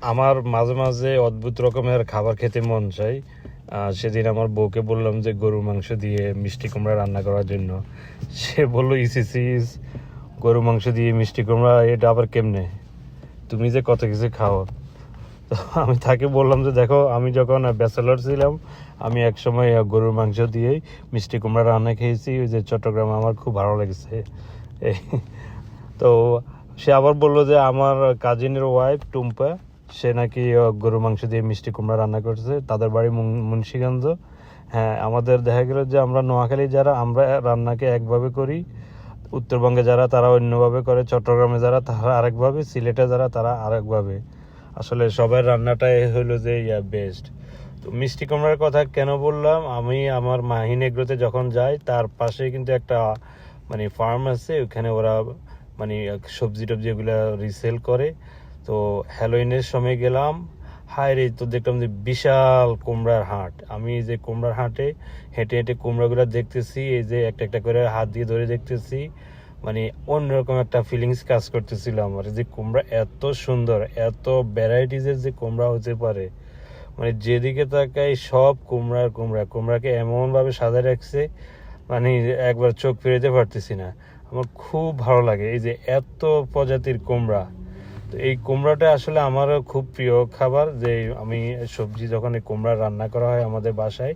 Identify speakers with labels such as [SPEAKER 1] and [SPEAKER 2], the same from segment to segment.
[SPEAKER 1] আমার মাঝে মাঝে অদ্ভুত রকমের খাবার খেতে মন চাই। সেদিন আমার বউকে বললাম যে গরুর মাংস দিয়ে মিষ্টি কুমড়া রান্না করার জন্য। সে বললো ইসিস, গরু মাংস দিয়ে মিষ্টি কুমড়া, এটা আবার কেমনে? তুমি যে কত কিছু খাও। তো আমি তাকে বললাম যে দেখো, আমি যখন ব্যাচেলর ছিলাম, আমি একসময় গরুর মাংস দিয়েই মিষ্টি কুমড়া রান্না খেয়েছি, ওই যে চট্টগ্রামে, আমার খুব ভালো লেগেছে। এই তো সে আবার বললো যে আমার কাজিনের ওয়াইফ টুম্পা, সে নাকি গরু মাংস দিয়ে মিষ্টি কুমড়া রান্না করছে, তাদের বাড়ি মুন্সিগঞ্জ। হ্যাঁ, আমাদের দেখা গেল যে আমরা নোয়াখালী যারা, আমরা রান্নাকে একভাবে করি, উত্তরবঙ্গে যারা তারা অন্যভাবে করে, চট্টগ্রামে যারা তারা আরেকভাবে, সিলেটে যারা তারা আরেকভাবে। আসলে সবার রান্নাটাই হলো যে বেস্ট। তো মিষ্টি কুমড়ার কথা কেন বললাম, আমি আমার মাহিন এগ্রোতে যখন যাই, তার পাশে কিন্তু একটা মানে ফার্ম আছে, ওখানে ওরা মানে সবজি টবজি এগুলো রিসেল করে। তো হ্যালোইনের সময় গেলাম, হায় রে, তো দেখলাম যে বিশাল কুমড়ার হাট। আমি যে কুমড়ার হাটে হেঁটে হেঁটে কুমড়াগুলো দেখতেছি, এই যে একটা একটা করে হাত দিয়ে ধরে দেখতেছি, মানে অন্যরকম একটা ফিলিংস কাজ করতেছিল আমার, যে কুমড়া এত সুন্দর, এত ভ্যারাইটিসের যে কুমড়া হতে পারে। মানে যেদিকে তাকাই সব কুমড়ার কুমড়া, কুমড়াকে এমনভাবে সাজায় রাখছে, মানে একবার চোখ ফিরাতে পারতেছি না। আমার খুব ভালো লাগে এই যে এত প্রজাতির কুমড়া। তো এই কুমড়াটা আসলে আমারও খুব প্রিয় খাবার। যে আমি সবজি যখন এই কুমড়া রান্না করা হয় আমাদের বাসায়,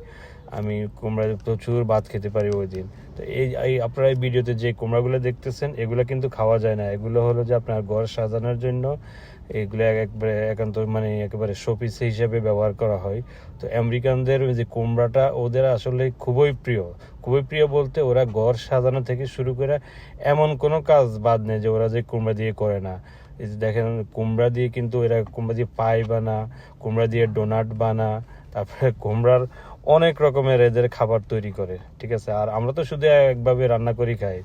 [SPEAKER 1] আমি কুমড়া প্রচুর ভাত খেতে পারি ওই দিন। তো এই আপনারা এই ভিডিওতে যে কুমড়াগুলো দেখতেছেন, এগুলো কিন্তু খাওয়া যায় না। এগুলো হলো যে আপনার ঘর সাজানোর জন্য, এগুলো একবারে একান্ত মানে একেবারে শোপিস হিসেবে ব্যবহার করা হয়। তো আমেরিকানদের যে কুমড়াটা ওদের আসলে খুবই প্রিয়। খুবই প্রিয় বলতে, ওরা ঘর সাজানো থেকে শুরু করে এমন কোনো কাজ বাদ নেই যে ওরা যে কুমড়া দিয়ে করে না। এই যে দেখেন, কুমড়া দিয়ে কিন্তু এরা কুমড়া দিয়ে পাই বানা, কুমড়া দিয়ে ডোনাট বানা, তারপরে কুমড়ার অনেক রকমের এদের খাবার তৈরি করে। ঠিক আছে, আর আমরা তো শুধু একভাবে রান্না করি খাই,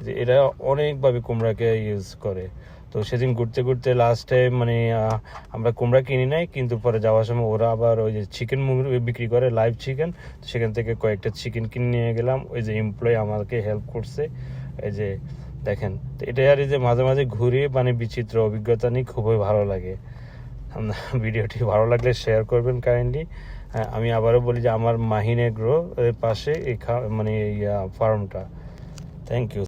[SPEAKER 1] যে এরা অনেকভাবে কুমড়াকে ইউজ করে। তো সেদিন ঘুরতে ঘুরতে লাস্টে মানে আমরা কুমড়া কিনি নাই, কিন্তু পরে যাওয়ার সময় ওরা আবার ওই যে চিকেন বিক্রি করে, লাইভ চিকেন। সেখান থেকে কয়েকটা চিকেন কিনে নিয়ে গেলাম। ওই যে এমপ্লয়ি আমাকে হেল্প করছে। এই যে দেখেন, তো এটাই আর এই যে মাঝে মাঝে ঘুরে মানে বিচিত্র অভিজ্ঞতা নিয়ে খুবই ভালো লাগে। ভিডিওটি ভালো লাগলে শেয়ার করবেন কাইন্ডলি। আমি আবারও বলি যে আমার মাহিন এগ্রো এর পাশে এই মানে এই ফার্মটা। Thank you.